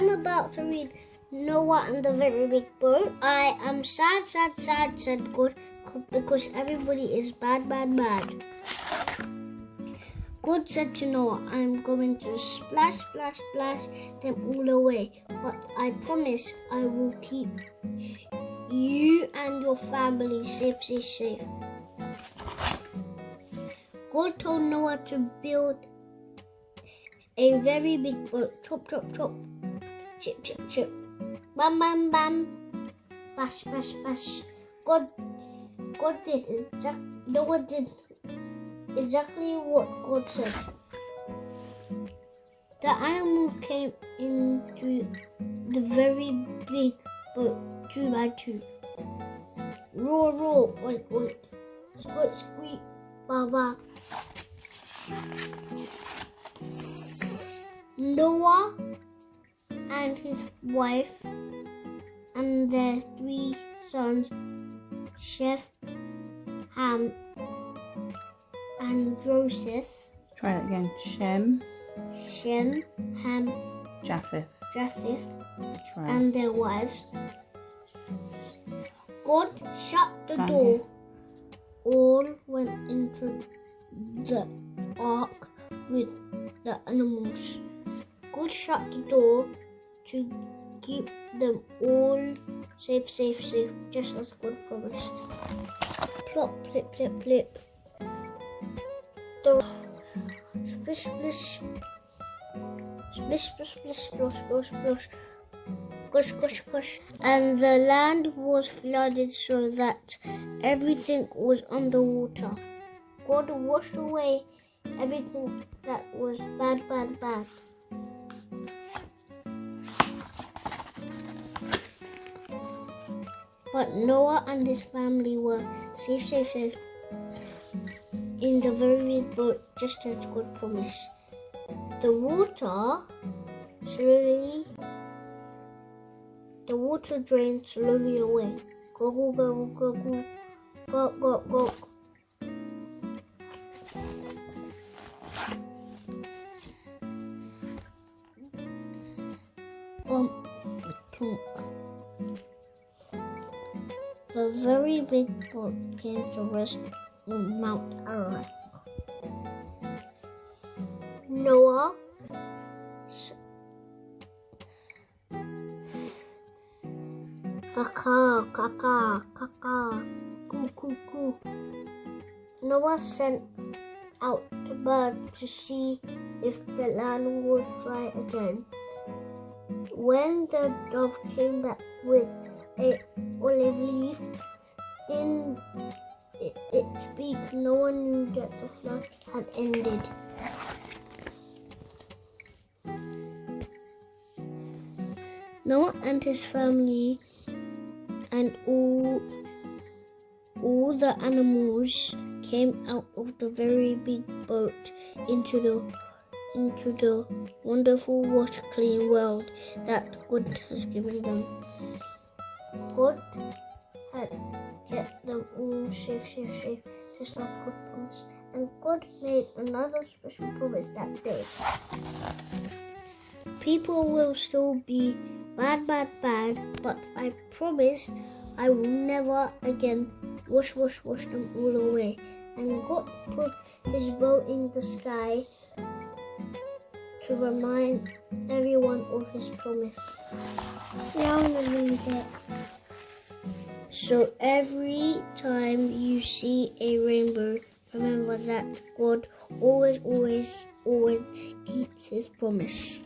I'm about to read Noah and the Very Big Boat. I am sad, said God, because everybody is bad. God said to Noah, I am going to splash them all away, but I promise I will keep you and your family safe. God told Noah to build a very big boat. Chop, chip. Bam, bash. Noah did exactly what God said. The animals came into the very big boat 2 by 2. Roar, oink, squeak, ba. Noah and his wife and their 3 sons, Chef, Ham, and Joseph. Try that again. Shem, Ham, Japheth. And their wives. God shut the door. All went into the ark with the animals. God shut the door to keep them all safe, just as God promised. Plop, plip. The splish, splash, and the land was flooded so that everything was underwater. God washed away everything that was bad. But Noah and his family were safe in the very big boat, just as God promised. The water drained slowly away. Goggle. Bump, plunk. The very big boat came to rest on Mount Ark. Noah Kaka, coo. Noah sent out the bird to see if the land was dry again. When the dove came back with an olive leaf in its beak, no one knew that the flood had ended. Noah and his family and all the animals came out of the very big boat into the wonderful water-clean world that God has given them. God had kept them all safe, just like God promised. And God made another special promise that day. People will still be bad, but I promise I will never again wash them all away. And God put his bow in the sky to remind everyone of his promise. Now I'm going to read it. So every time you see a rainbow, remember that God always keeps his promise.